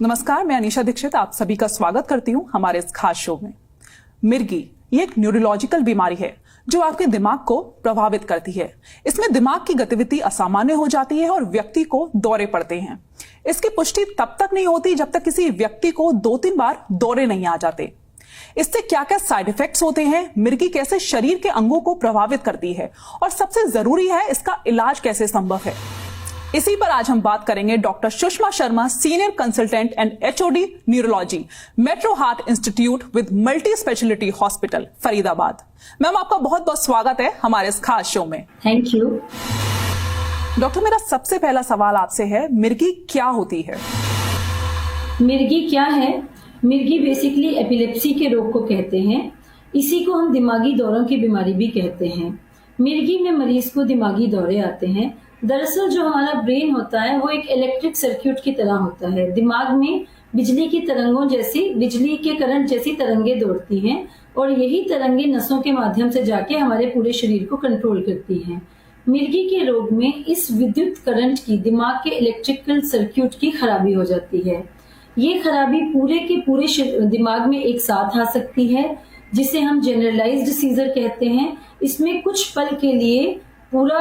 नमस्कार, मैं अनीशा दीक्षित आप सभी का स्वागत करती हूं हमारे इस खास शो में। मिर्गी ये एक न्यूरोलॉजिकल बीमारी है जो आपके दिमाग को प्रभावित करती है। इसमें दिमाग की गतिविधि असामान्य हो जाती है और व्यक्ति को दौरे पड़ते हैं। इसकी पुष्टि तब तक नहीं होती जब तक किसी व्यक्ति को 2-3 बार दौरे नहीं आ जाते। इससे क्या क्या साइड इफेक्ट्स होते हैं, मिर्गी कैसे शरीर के अंगों को प्रभावित करती है और सबसे जरूरी है इसका इलाज कैसे संभव है, इसी पर आज हम बात करेंगे doctor Sushma Sharma, senior consultant and HOD neurology, metro heart institute with multi speciality hospital, Faridabad. Ma'am, आपका बहुत बहुत स्वागत है हमारे इस खास शो में। थैंक यू डॉक्टर, मेरा सबसे पहला सवाल आपसे है, मिर्गी क्या होती है? मिर्गी क्या है? मिर्गी बेसिकली एपिलेप्सी के रोग को कहते हैं। इसी को हम दिमागी दौरों की बीमारी भी कहते हैं। मिर्गी में मरीज को दिमागी दौरे आते हैं। दरअसल जो हमारा ब्रेन होता है वो एक इलेक्ट्रिक सर्किट की तरह होता है। दिमाग में बिजली की तरंगों जैसी, बिजली के करंट जैसी तरंगे दौड़ती हैं और यही तरंगे नसों के माध्यम से जाके हमारे पूरे शरीर को कंट्रोल करती हैं। मिर्गी के रोग में इस विद्युत करंट की, दिमाग के इलेक्ट्रिकल सर्किट की खराबी हो जाती है। ये खराबी पूरे के पूरे दिमाग में एक साथ आ सकती है, जिसे हम जनरलाइज्ड सीजर कहते हैं। इसमें कुछ पल के लिए पूरा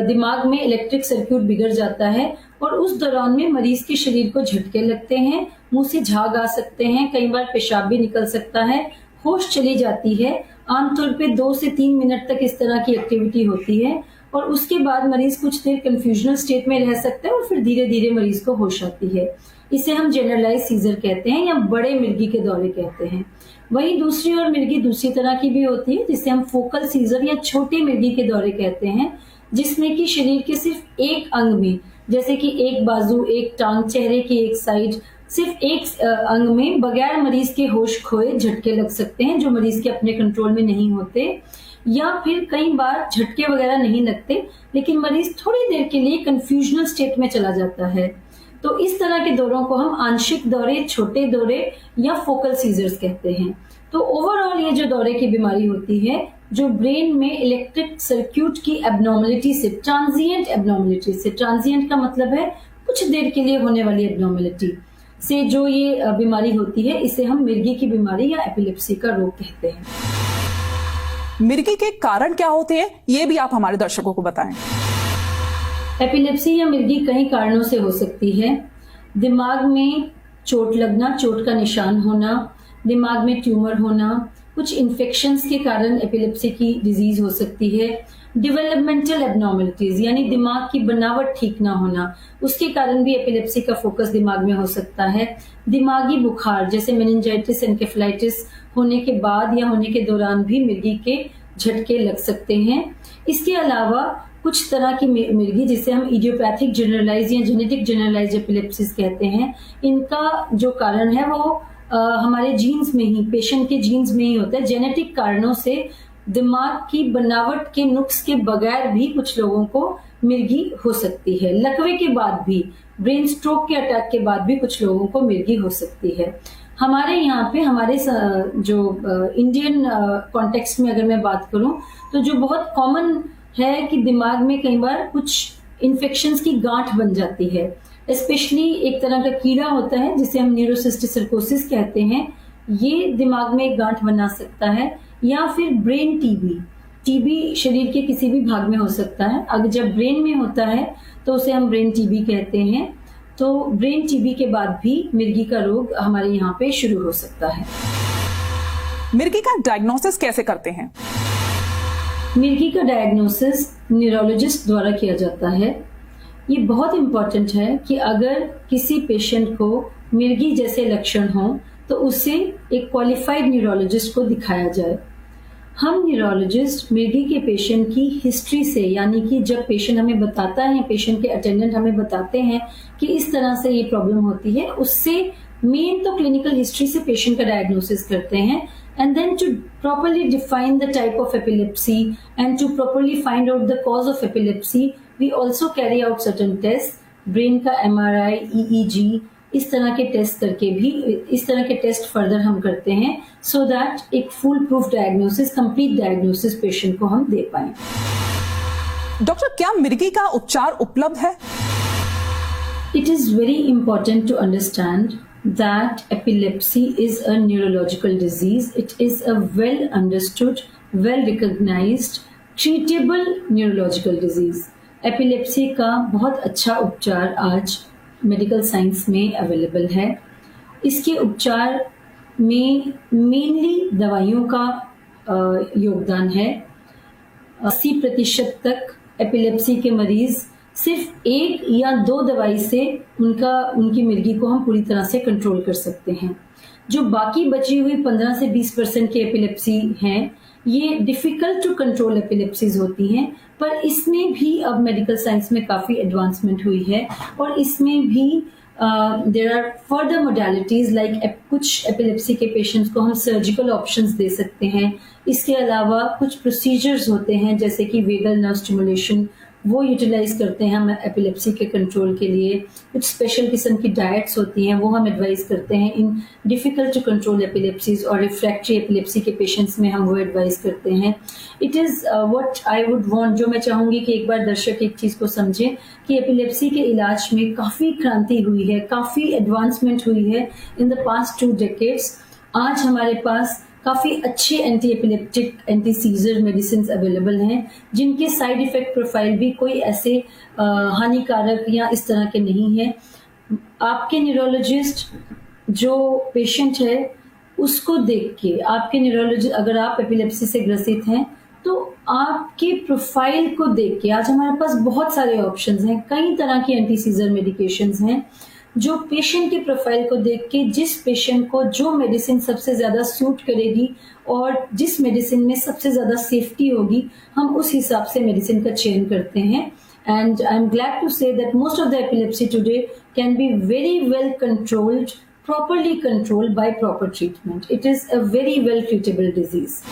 दिमाग में इलेक्ट्रिक सर्किट बिगड़ जाता है और उस दौरान में मरीज के शरीर को झटके लगते हैं, मुंह से झाग आ सकते हैं, कई बार पेशाब भी निकल सकता है, होश चली जाती है। आमतौर पे 2 से 3 मिनट तक इस तरह की एक्टिविटी होती है और उसके बाद मरीज कुछ देर कंफ्यूजनल स्टेट में रह सकता है और फिर धीरे धीरे मरीज को होश आती है। इसे हम जनरलाइज सीजर कहते हैं या बड़े मिर्गी के दौरे कहते हैं। वहीं दूसरी ओर मिर्गी दूसरी तरह की भी होती है, जिसे हम फोकल सीजर या छोटे मिर्गी के दौरे कहते हैं, जिसमें कि शरीर के सिर्फ एक अंग में, जैसे कि एक बाजू, एक टांग, चेहरे की एक साइड, सिर्फ एक अंग में बगैर मरीज के होश खोए झटके लग सकते हैं जो मरीज के अपने कंट्रोल में नहीं होते, या फिर कई बार झटके वगैरह नहीं लगते लेकिन मरीज थोड़ी देर के लिए कंफ्यूजनल स्टेट में चला जाता है। तो इस तरह के दौरों को हम आंशिक दौरे, छोटे दौरे या फोकल सीजर्स कहते हैं। तो ओवरऑल ये जो दौरे की बीमारी होती है, जो ब्रेन में इलेक्ट्रिक सर्किट की एब्नॉर्मलिटी से, ट्रांजिएंट एब्नॉर्मलिटी से, ट्रांजिएंट का मतलब है कुछ देर के लिए होने वाली एब्नॉर्मलिटी से जो ये बीमारी होती है, इसे हम मिर्गी की बीमारी या एपिलेप्सी का रोग कहते हैं। मिर्गी के कारण क्या होते हैं, ये भी आप हमारे दर्शकों को बताएं। एपिलेप्सी या मिर्गी कई कारणों से हो सकती है। दिमाग में चोट लगना, चोट का निशान होना, दिमाग में ट्यूमर होना, कुछ इन्फेक्शंस के कारण एपिलेप्सी की डिजीज हो सकती है। डेवलपमेंटल एब्नॉर्मलिटीज यानी दिमाग की बनावट ठीक ना होना, उसके कारण भी एपिलेप्सी का फोकस दिमाग में हो सकता है। दिमागी बुखार जैसे मेनिंजाइटिस, एन्केफेलाइटिस होने के बाद या होने के दौरान भी मिर्गी के झटके लग सकते हैं। इसके अलावा कुछ तरह की मिर्गी जिसे हम इडियोपैथिक जनरलाइज या जेनेटिक जनरलाइज एपिलेप्सिस कहते हैं, इनका जो कारण है वो हमारे जीन्स में ही, पेशेंट के जीन्स में ही होता है। जेनेटिक कारणों से दिमाग की बनावट के नुक्स के बगैर भी कुछ लोगों को मिर्गी हो सकती है। लकवे के बाद भी, ब्रेन स्ट्रोक के अटैक के बाद भी कुछ लोगों को मिर्गी हो सकती है। हमारे यहाँ पे, हमारे जो इंडियन कॉन्टेक्स्ट में अगर मैं बात करूं, तो जो बहुत कॉमन है कि दिमाग में कई बार कुछ इन्फेक्शंस की गांठ बन जाती है। स्पेशली एक तरह का कीड़ा होता है जिसे हम न्यूरोसिस्टिक सर्कोसिस कहते हैं, ये दिमाग में एक गांठ बना सकता है। या फिर ब्रेन टीबी शरीर के किसी भी भाग में हो सकता है। अगर जब ब्रेन में होता है तो उसे हम ब्रेन टीबी कहते हैं। तो ब्रेन टीबी के बाद भी मिर्गी का रोग हमारे यहाँ पे शुरू हो सकता है। मिर्गी का डायग्नोसिस कैसे करते हैं? मिर्गी का डायग्नोसिस न्यूरोलॉजिस्ट द्वारा किया जाता है। ये बहुत इंपॉर्टेंट है कि अगर किसी पेशेंट को मिर्गी जैसे लक्षण हो तो उसे एक क्वालिफाइड न्यूरोलॉजिस्ट को दिखाया जाए। हम न्यूरोलॉजिस्ट मिर्गी के पेशेंट की हिस्ट्री से, यानी कि जब पेशेंट हमें बताता है, पेशेंट के अटेंडेंट हमें बताते हैं कि इस तरह से ये प्रॉब्लम होती है, उससे मेन तो क्लिनिकल हिस्ट्री से पेशेंट का डायग्नोसिस करते हैं। And then to properly define the type of epilepsy and to properly find out the cause of epilepsy, we also carry out certain tests, brain का MRI, EEG, इस तरह के test करके भी, इस तरह के टेस्ट फर्दर हम करते हैं so that एक full proof diagnosis, complete diagnosis patient को हम दे पाए। डॉक्टर, क्या मिर्गी का उपचार उपलब्ध है? It is very important to understand that epilepsy is a neurological disease. It is a well understood, well recognized, treatable neurological disease. Epilepsy का बहुत अच्छा उपचार आज मेडिकल साइंस में अवेलेबल है। इसके उपचार में मेनली दवाइयों का योगदान है। 80% तक एपिलेप्सी के मरीज सिर्फ 1 या 2 दवाई से उनकी मिर्गी को हम पूरी तरह से कंट्रोल कर सकते हैं। जो बाकी बची हुई 15 से 20% की एपिलेप्सी हैं, ये डिफिकल्ट टू कंट्रोल एपिलेप्सीज होती हैं, पर इसमें भी अब मेडिकल साइंस में काफ़ी एडवांसमेंट हुई है और इसमें भी there are further modalities like कुछ एपिलेप्सी के पेशेंट्स को हम सर्जिकल ऑप्शंस दे सकते हैं। इसके अलावा कुछ प्रोसीजर्स होते हैं जैसे कि वेगल नर्व स्टिमुलेशन, वो यूटिलाइज करते हैं हम एपिलेप्सी के कंट्रोल के लिए। कुछ स्पेशल किस्म की डाइट्स होती हैं, वो हम एडवाइस करते हैं इन डिफिकल्ट टू कंट्रोल एपिलेप्सीज, और रिफ्रैक्टरी एपिलेप्सी के पेशेंट्स में हम वो एडवाइस करते हैं। It is what I would want, जो मैं चाहूँगी कि एक बार दर्शक एक चीज़ को समझें कि एपिलेप्सी के इलाज में काफ़ी क्रांति हुई है, काफ़ी एडवांसमेंट हुई है इन द पास्ट 2 डेकेड्स। आज हमारे पास काफ़ी अच्छे anti epileptic, anti scissor medicine available हैं जिनके साइड इफेक्ट प्रोफाइल भी कोई ऐसे हानिकारक या इस तरह के नहीं है। आपके न्यूरोलॉजिस्ट जो पेशेंट है उसको देख के, आपके न्यूरोलॉजिस्ट, अगर आप एपिलेप्सी से ग्रसित हैं तो आपके प्रोफाइल को देख के, आज हमारे पास बहुत सारे ऑप्शंस हैं, कई तरह की एंटी सीजर मेडिकेशंस हैं, जो पेशेंट के प्रोफाइल को देख के जिस पेशेंट को जो मेडिसिन सबसे ज़्यादा सूट करेगी और जिस मेडिसिन में सबसे ज़्यादा सेफ्टी होगी, हम उस हिसाब से मेडिसिन का चयन करते हैं। And I am glad to say that most of the epilepsy today can be very well controlled, properly controlled by proper treatment. It is a very well treatable disease.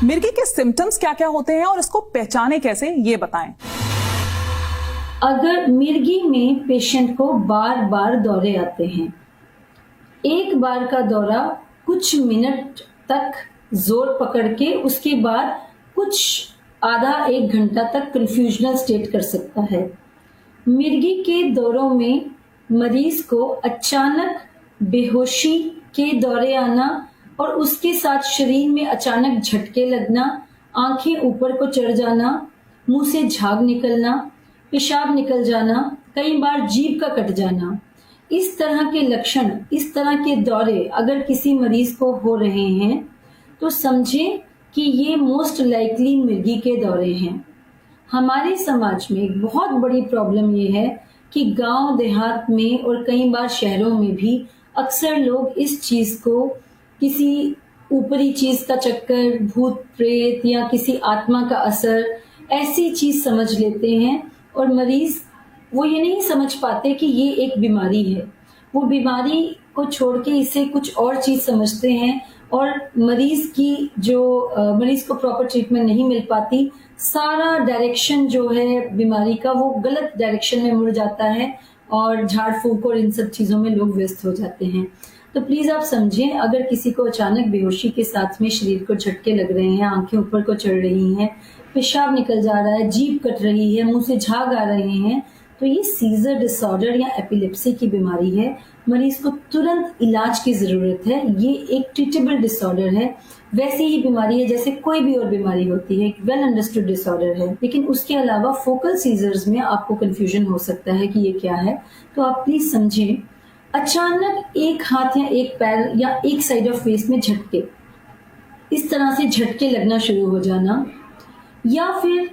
मिर्गी के सिम्टम्स क्या क्या होते हैं और इसको पहचाने कैसे, ये बताएं। अगर मिर्गी में पेशेंट को बार बार दौरे आते हैं, एक बार का दौरा कुछ मिनट तक जोर पकड़ के उसके बाद कुछ आधा 1 घंटा तक कंफ्यूजनल स्टेट कर सकता है। मिर्गी के दौरों में मरीज को अचानक बेहोशी के दौरे आना और उसके साथ शरीर में अचानक झटके लगना, आंखें ऊपर को चढ़ जाना, मुंह से झाग निकलना, पेशाब निकल जाना, कई बार जीभ का कट जाना, इस तरह के लक्षण, इस तरह के दौरे अगर किसी मरीज को हो रहे हैं तो समझें कि ये मोस्ट लाइकली मिर्गी के दौरे हैं। हमारे समाज में एक बहुत बड़ी प्रॉब्लम ये है कि गांव देहात में और कई बार शहरों में भी अक्सर लोग इस चीज को किसी ऊपरी चीज का चक्कर, भूत प्रेत या किसी आत्मा का असर, ऐसी चीज समझ लेते हैं और मरीज वो ये नहीं समझ पाते कि ये एक बीमारी है। वो बीमारी को छोड़ के इसे कुछ और चीज समझते हैं और मरीज को प्रॉपर ट्रीटमेंट नहीं मिल पाती। सारा डायरेक्शन जो है बीमारी का वो गलत डायरेक्शन में मुड़ जाता है और झाड़ फूंक और इन सब चीजों में लोग व्यस्त हो जाते हैं। तो प्लीज आप समझें, अगर किसी को अचानक बेहोशी के साथ में शरीर को झटके लग रहे हैं, आंखें ऊपर को चढ़ रही हैं, पेशाब निकल जा रहा है, जीभ कट रही है, मुंह से झाग आ रहे हैं, तो ये सीजर डिसऑर्डर या एपिलेप्सी की बीमारी है। मरीज को तुरंत इलाज की जरूरत है। ये एक ट्रीटेबल डिसऑर्डर है। वैसी ही बीमारी है जैसे कोई भी और बीमारी होती है, एक वेल अंडरस्टूड डिसऑर्डर है। लेकिन उसके अलावा फोकल सीजर्स में आपको कंफ्यूजन हो सकता है कि ये क्या है, तो आप प्लीज समझें, अचानक एक हाथ या एक पैर या एक साइड ऑफ फेस में झटके, इस तरह से झटके लगना शुरू हो जाना, या फिर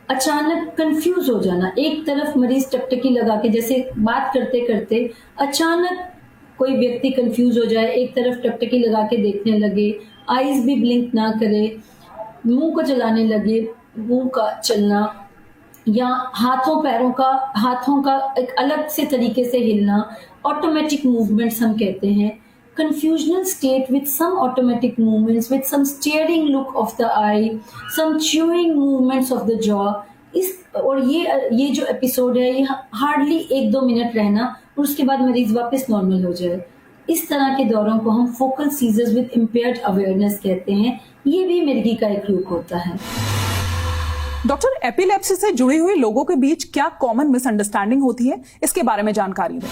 अचानक कंफ्यूज हो जाना, एक तरफ मरीज टकटकी लगा के, जैसे बात करते करते अचानक कोई व्यक्ति कंफ्यूज हो जाए, एक तरफ टकटकी लगा के देखने लगे, आईज भी ब्लिंक ना करे, मुंह को चलाने लगे, मुंह का चलना, या हाथों का एक अलग से तरीके से हिलना, ऑटोमेटिक मूवमेंट्स हम कहते हैं। Confusional state with some automatic movements, with some staring look of the eye, some chewing movements of the jaw. ये जो एपिसोड है ये हार्डली 1-2 मिनट रहना और उसके बाद मरीज वापस नॉर्मल हो जाए। इस तरह के दौरों को हम focal seizures with impaired awareness कहते हैं। ये भी मिर्गी का एक रूप होता है। डॉक्टर, एपिलेप्सी से जुड़ी हुई लोगों के बीच क्या कॉमन मिसअंडरस्टैंडिंग होती है, इसके बारे में जानकारी दें।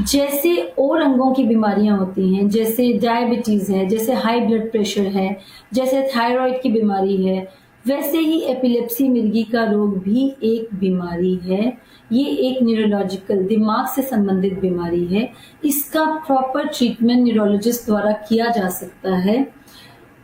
जैसे और अंगों की बीमारियां होती हैं, जैसे डायबिटीज है, जैसे हाई ब्लड प्रेशर है, जैसे थायराइड की बीमारी है, वैसे ही एपिलेप्सी मिर्गी का रोग भी एक बीमारी है। ये एक न्यूरोलॉजिकल दिमाग से संबंधित बीमारी है। इसका प्रॉपर ट्रीटमेंट न्यूरोलॉजिस्ट द्वारा किया जा सकता है।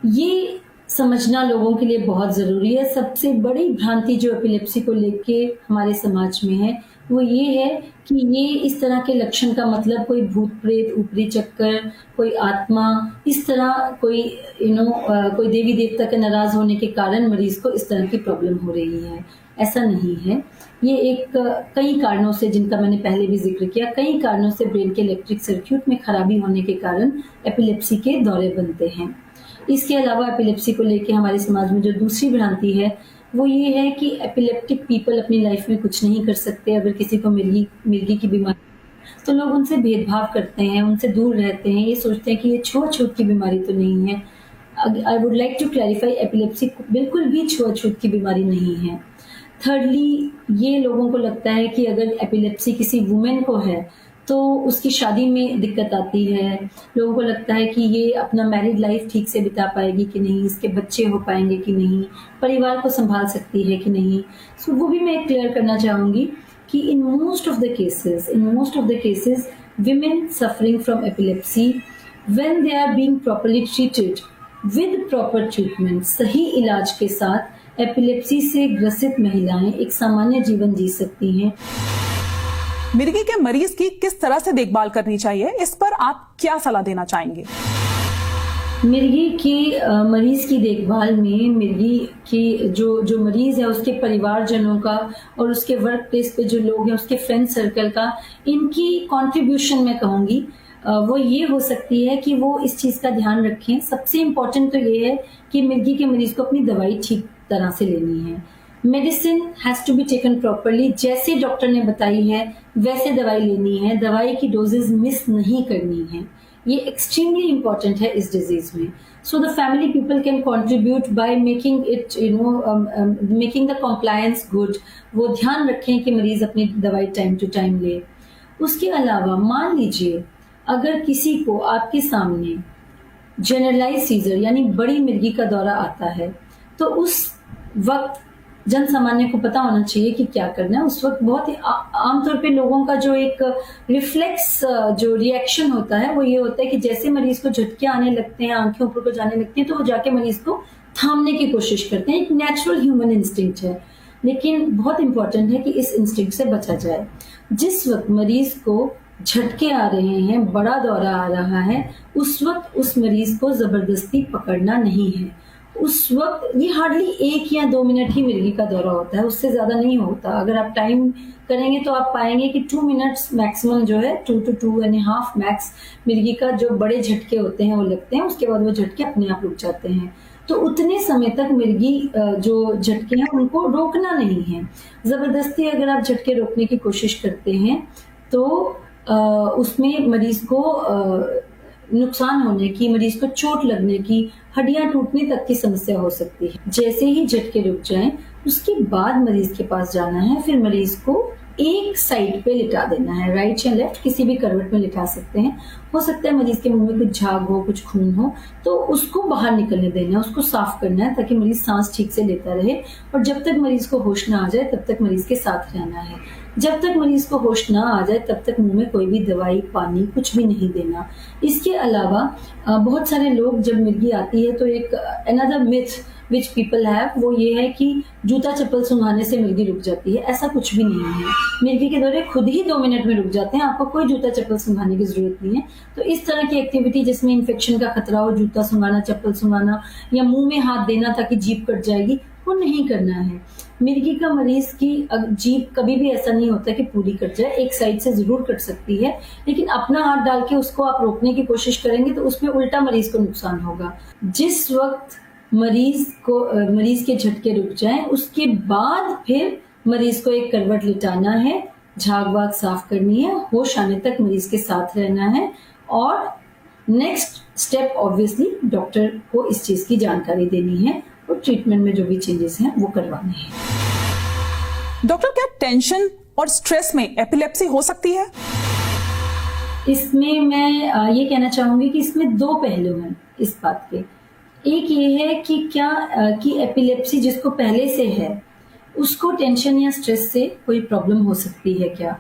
ये समझना लोगों के लिए बहुत जरूरी है। सबसे बड़ी भ्रांति जो एपिलेप्सी को लेके हमारे समाज में है वो ये है कि ये इस तरह के लक्षण का मतलब कोई भूत प्रेत, ऊपरी चक्कर, कोई आत्मा, इस तरह कोई कोई देवी देवता के नाराज होने के कारण मरीज को इस तरह की प्रॉब्लम हो रही है। ऐसा नहीं है। ये एक कई कारणों से, जिनका मैंने पहले भी जिक्र किया, कई कारणों से ब्रेन के इलेक्ट्रिक सर्किट में खराबी होने के कारण एपिलेप्सी के दौरे बनते हैं। इसके अलावा एपिलेप्सी को लेके हमारे समाज में जो दूसरी भ्रांति है वो ये है कि एपिलेप्टिक पीपल अपनी लाइफ में कुछ नहीं कर सकते। अगर किसी को मिर्गी की बीमारी तो लोग उनसे भेदभाव करते हैं, उनसे दूर रहते हैं, ये सोचते हैं कि ये छुआछूत की बीमारी तो नहीं है। I would like to clarify, epilepsy बिल्कुल भी छुआछूत की बीमारी नहीं है। थर्डली, ये लोगों को लगता है कि अगर एपिलेप्सी किसी वुमेन को है तो उसकी शादी में दिक्कत आती है। लोगों को लगता है कि ये अपना मैरिड लाइफ ठीक से बिता पाएगी कि नहीं, इसके बच्चे हो पाएंगे कि नहीं, परिवार को संभाल सकती है कि नहीं। सो वो भी मैं क्लियर करना चाहूंगी कि in most of the cases women suffering from epilepsy, when they are being properly treated with proper treatment, सही इलाज के साथ एपिलेप्सी से ग्रसित महिलाएं एक सामान्य जीवन जी सकती हैं। मिर्गी के मरीज की किस तरह से देखभाल करनी चाहिए, इस पर आप क्या सलाह देना चाहेंगे? मिर्गी की मरीज की देखभाल में मिर्गी की जो मरीज है उसके परिवारजनों का और उसके वर्क प्लेस पे जो लोग हैं उसके फ्रेंड सर्कल का, इनकी कंट्रीब्यूशन मैं कहूंगी वो ये हो सकती है कि वो इस चीज का ध्यान रखें। सबसे इम्पोर्टेंट तो ये है कि मिर्गी के मरीज को अपनी दवाई ठीक तरह से लेनी है। Medicine has to be taken properly, जैसे डॉक्टर ने बताई है वैसे दवाई लेनी है। दवाई की डोजेज मिस नहीं करनी है। ये एक्सट्रीमली इंपॉर्टेंट है इस डिजीज में। So the family people can contribute by making it making the compliance good. वो ध्यान रखें कि मरीज अपनी दवाई टाइम टू टाइम ले। उसके अलावा मान लीजिए अगर किसी को आपके सामने जनरलाइज सीजर यानी बड़ी मिर्गी का दौरा आता है तो उस वक्त जन सामान्य को पता होना चाहिए कि क्या करना है। उस वक्त बहुत ही आमतौर पे लोगों का जो एक रिफ्लेक्स जो रिएक्शन होता है वो ये होता है कि जैसे मरीज को झटके आने लगते हैं, आंखें ऊपर को जाने लगती हैं, तो वो जाके मरीज को थामने की कोशिश करते हैं। एक नेचुरल ह्यूमन इंस्टिंक्ट है, लेकिन बहुत इंपॉर्टेंट है कि इस इंस्टिंक्ट से बचा जाए। जिस वक्त मरीज को झटके आ रहे हैं, बड़ा दौरा आ रहा है, उस वक्त उस मरीज को जबरदस्ती पकड़ना नहीं है। उस वक्त ये हार्डली 1 या 2 मिनट ही मिर्गी का दौरा होता है, उससे ज्यादा नहीं होता। अगर आप टाइम करेंगे तो आप पाएंगे कि 2 मिनट्स मैक्सिमम जो है, 2 to 2.5 मैक्स मिर्गी का जो बड़े झटके होते हैं वो लगते हैं। उसके बाद वो झटके अपने आप रुक जाते हैं। तो उतने समय तक मिर्गी जो झटके हैं उनको रोकना नहीं है। जबरदस्ती अगर आप झटके रोकने की कोशिश करते हैं तो उसमें मरीज को नुकसान होने की, मरीज को चोट लगने की, हड्डियां टूटने तक की समस्या हो सकती है। जैसे ही झटके रुक जाएं, उसके बाद मरीज के पास जाना है। फिर मरीज को एक साइड पे लिटा देना है, राइट या लेफ्ट, किसी भी करवट में लिटा सकते हैं। हो सकता है मरीज के मुंह में कुछ झाग हो, कुछ खून हो, तो उसको बाहर निकलने देना है, उसको साफ करना है ताकि मरीज सांस ठीक से लेता रहे। और जब तक मरीज को होश ना आ जाए तब तक मरीज के साथ रहना है। जब तक मरीज को होश ना आ जाए तब तक मुंह में कोई भी दवाई, पानी कुछ भी नहीं देना। इसके अलावा बहुत सारे लोग, जब मिर्गी आती है तो एक another myth which people have वो ये है कि जूता चप्पल सुंघाने से मिर्गी रुक जाती है। ऐसा कुछ भी नहीं है। मिर्गी के दौरे खुद ही 2 मिनट में रुक जाते हैं, आपको कोई जूता चप्पल सुंघाने की जरूरत नहीं है। तो इस तरह की एक्टिविटी जिसमें इन्फेक्शन का खतरा हो, जूता सुंघाना, चप्पल सुंघाना या मुंह में हाथ देना ताकि जीभ कट जाएगी, वो नहीं करना है। मिर्गी का मरीज की जीभ कभी भी ऐसा नहीं होता कि पूरी कट जाए, एक साइड से जरूर कट सकती है, लेकिन अपना हाथ डाल के उसको आप रोकने की कोशिश करेंगे तो उसमें उल्टा मरीज को नुकसान होगा। जिस वक्त मरीज के झटके रुक जाएं, उसके बाद फिर मरीज को एक करवट लिटाना है, झाग वाग साफ करनी है, होश आने तक मरीज के साथ रहना है और नेक्स्ट स्टेप ऑब्वियसली डॉक्टर को इस चीज की जानकारी देनी है और ट्रीटमेंट में जो भी चेंजेस हैं वो करवाने हैं। डॉक्टर, क्या टेंशन और स्ट्रेस में एपिलेप्सी हो सकती है? इसमें मैं ये कहना चाहूंगी कि इसमें दो पहलू हैं इस बात के। एक ये है कि क्या कि एपिलेप्सी जिसको पहले से है उसको टेंशन या स्ट्रेस से कोई प्रॉब्लम हो सकती है क्या।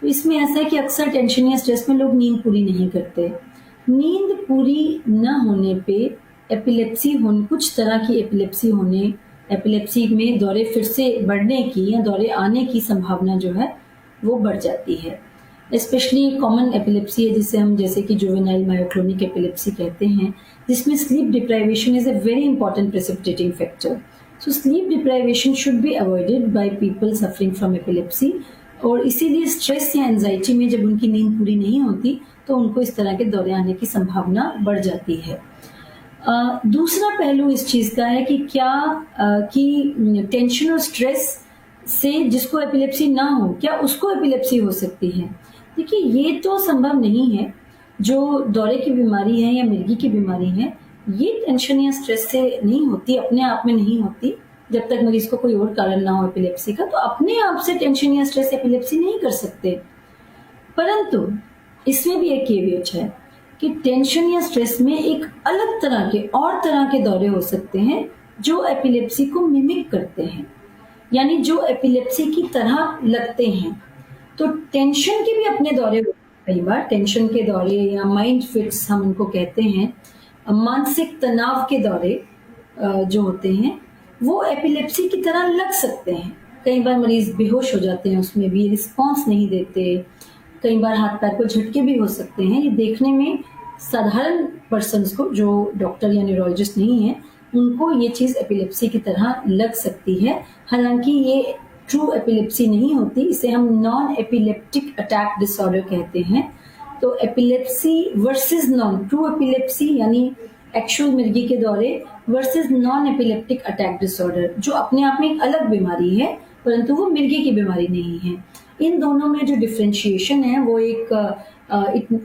तो इसमें ऐसा है कि अक्सर टेंशन या स्ट्रेस में लोग नींद पूरी नहीं करते। नींद पूरी न होने पे एपिलेप्सी होने, कुछ तरह की एपिलेप्सी होने, एपिलेप्सी में दौरे फिर से बढ़ने की या दौरे आने की संभावना जो है वो बढ़ जाती है। स्पेशली कॉमन एपिलेप्सी है जिसे हम जैसे कि जुवेनाइल मायोक्लोनिक एपिलेप्सी कहते हैं, जिसमें sleep deprivation is a very important precipitating factor. So sleep deprivation should be avoided by people suffering from epilepsy. और इसीलिए स्ट्रेस या एंजाइटी में जब उनकी नींद पूरी नहीं होती तो उनको इस तरह के दौरे आने की संभावना बढ़ जाती है। दूसरा पहलू इस चीज का है कि क्या कि टेंशन और स्ट्रेस से जिसको एपिलेप्सी ना हो क्या उसको एपिलेप्सी हो सकती है। देखिए ये तो संभव नहीं है। जो दौरे की बीमारी है या मिर्गी की बीमारी है ये टेंशन या स्ट्रेस से नहीं होती, अपने आप में नहीं होती। जब तक मरीज को कोई और कारण ना हो एपिलेप्सी का तो अपने आप से टेंशन या स्ट्रेस एपिलेप्सी नहीं कर सकते। परंतु इसमें भी एक केवियट है कि टेंशन या स्ट्रेस में एक अलग तरह के और तरह के दौरे हो सकते हैं जो एपिलेप्सी को मिमिक करते हैं, यानी जो एपिलेप्सी की तरह लगते हैं। तो टेंशन के भी अपने दौरे होते हैं। कई बार टेंशन के दौरे या माइंड फिट्स हम उनको कहते हैं, मानसिक तनाव के दौरे जो होते हैं वो एपिलेप्सी की तरह लग सकते हैं। कई बार मरीज बेहोश हो जाते हैं, उसमें भी रिस्पॉन्स नहीं देते। कई बार हाथ पैर को झटके भी हो सकते हैं। ये देखने में साधारण पर्सन्स को जो डॉक्टर या न्यूरोलॉजिस्ट नहीं है उनको ये चीज एपिलेप्सी की तरह लग सकती है। हालांकि ये ट्रू एपिलेप्सी नहीं होती, इसे हम नॉन एपिलेप्टिक अटैक डिसऑर्डर कहते हैं। तो epilepsy versus non true epilepsy यानी एक्चुअल मिर्गी के दौरे versus non epileptic attack disorder, जो अपने आप में एक अलग बीमारी है परंतु वो मिर्गी की बीमारी नहीं है। इन दोनों में जो डिफरेंशिएशन है वो एक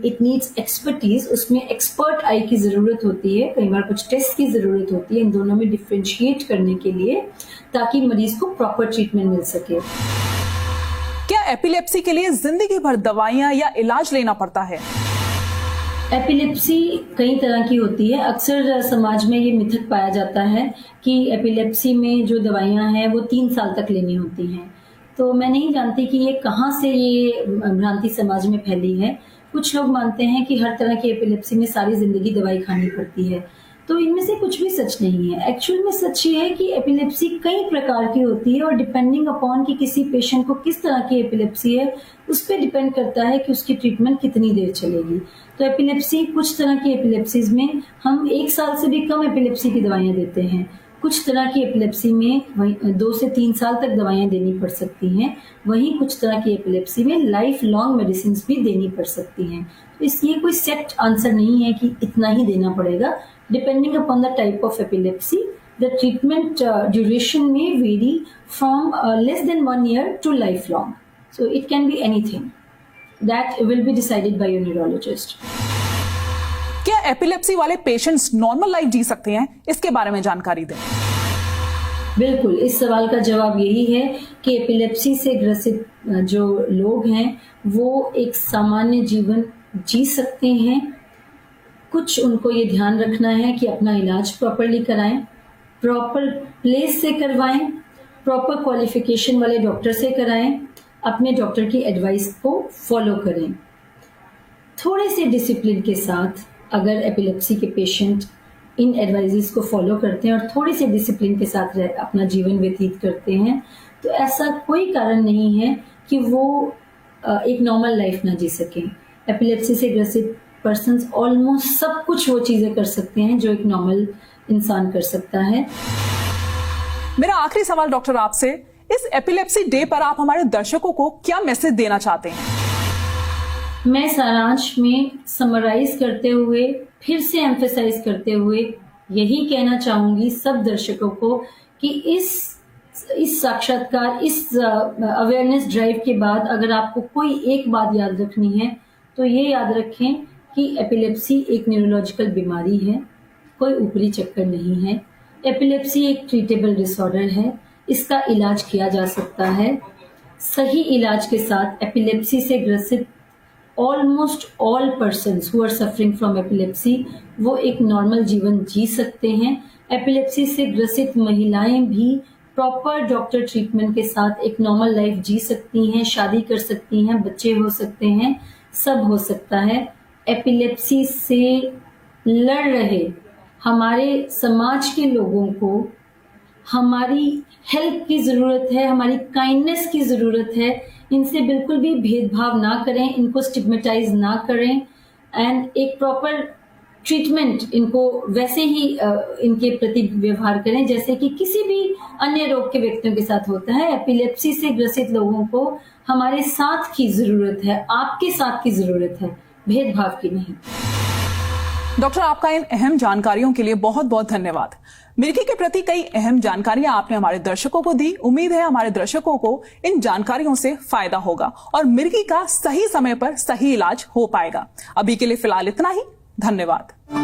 इट नीड्स एक्सपर्टीज, उसमें एक्सपर्ट आई की जरूरत होती है, कई बार कुछ टेस्ट की जरूरत होती है इन दोनों में डिफरेंशिएट करने के लिए, ताकि मरीज को प्रॉपर ट्रीटमेंट मिल सके। क्या एपिलेप्सी के लिए जिंदगी भर दवाइयां या इलाज लेना पड़ता है? एपिलेप्सी कई तरह की होती है। अक्सर समाज में ये मिथक पाया जाता है कि एपिलेप्सी में जो दवाइयां हैं वो 3 साल तक लेनी होती हैं। तो मैं नहीं जानती कि ये कहाँ से ये भ्रांति समाज में फैली है। कुछ लोग मानते हैं कि हर तरह की एपिलेप्सी में सारी जिंदगी दवाई खानी पड़ती है, तो इनमें से कुछ भी सच नहीं है। एक्चुअल में सच ये है कि एपिलेप्सी कई प्रकार की होती है और डिपेंडिंग अपॉन कि किसी पेशेंट को किस तरह की एपिलेप्सी है उस पर डिपेंड करता है कि उसकी ट्रीटमेंट कितनी देर चलेगी। तो एपिलेप्सी, कुछ तरह की एपिलेप्सीज में हम 1 साल से भी कम एपिलेप्सी की दवाइयां देते हैं। कुछ तरह की एपिलेप्सी में 2 से 3 साल तक दवाइयां देनी पड़ सकती हैं। वहीं कुछ तरह की एपिलेप्सी में लाइफ लॉन्ग मेडिसिन भी देनी पड़ सकती हैं। तो इसलिए कोई सेट आंसर नहीं है कि इतना ही देना पड़ेगा। Depending upon the type of epilepsy the treatment duration में vary from less than 1 year to lifelong. So it can be anything that will be decided by your neurologist. क्या एपिलेप्सी वाले पेशेंट्स नॉर्मल लाइफ जी सकते हैं? इसके बारे में जानकारी दें। बिल्कुल, इस सवाल का जवाब यही है कि एपिलेप्सी से ग्रसित जो लोग हैं वो एक सामान्य जीवन जी सकते हैं। कुछ उनको ये ध्यान रखना है कि अपना इलाज प्रॉपरली कराएं, प्रॉपर प्लेस से करवाएं, प्रॉपर क्वालिफिकेशन वाले डॉक्टर से कराएं, अपने डॉक्टर की एडवाइस को फॉलो करें। थोड़े से डिसिप्लिन के साथ अगर एपिलेप्सी के पेशेंट इन एडवाइजेस को फॉलो करते हैं और थोड़े से डिसिप्लिन के साथ अपना जीवन व्यतीत करते हैं तो ऐसा कोई कारण नहीं है कि वो एक नॉर्मल लाइफ ना जी सकें। एपिलेप्सी से ग्रसित पर्सन्स ऑलमोस्ट सब कुछ वो चीजें कर सकते हैं जो एक नॉर्मल इंसान कर सकता है। मेरा आखिरी सवाल डॉक्टर आपसे, इस एपिलेप्सी डे पर आप हमारे दर्शकों को क्या मैसेज देना चाहते हैं? मैं सारांश में समराइज करते हुए, फिर से एम्फेसाइज करते हुए यही कहना चाहूंगी सब दर्शकों को कि इस साक्षात्कार, इस अवेयरनेस ड्राइव के बाद अगर आपको कोई एक बात याद रखनी है तो ये याद रखें कि एपिलेप्सी एक न्यूरोलॉजिकल बीमारी है, कोई ऊपरी चक्कर नहीं है। एपिलेप्सी एक ट्रीटेबल डिसऑर्डर है, इसका इलाज किया जा सकता है। सही इलाज के साथ एपिलेप्सी से ग्रसित almost all persons who are suffering from epilepsy वो एक नॉर्मल जीवन जी सकते हैं। एपिलेप्सी से ग्रसित महिलाएं भी प्रॉपर डॉक्टर ट्रीटमेंट के साथ एक नॉर्मल लाइफ जी सकती हैं, शादी कर सकती हैं, बच्चे हो सकते हैं, सब हो सकता है। एपिलेप्सी से लड़ रहे हमारे समाज के लोगों को हमारी हेल्प की जरूरत है, हमारी काइंडनेस की जरूरत है। इनसे बिल्कुल भी भेदभाव ना करें, इनको स्टिग्मेटाइज ना करें एंड एक प्रॉपर ट्रीटमेंट इनको वैसे ही इनके प्रति व्यवहार करें जैसे कि किसी भी अन्य रोग के व्यक्तियों के साथ होता है। एपिलेप्सी से ग्रसित लोगों को हमारे साथ की जरूरत है, आपके साथ की जरूरत है, भेदभाव की नहीं। डॉक्टर, आपका इन अहम जानकारियों के लिए बहुत बहुत धन्यवाद। मिर्गी के प्रति कई अहम जानकारियां आपने हमारे दर्शकों को दी। उम्मीद है हमारे दर्शकों को इन जानकारियों से फायदा होगा और मिर्गी का सही समय पर सही इलाज हो पाएगा। अभी के लिए फिलहाल इतना ही। धन्यवाद।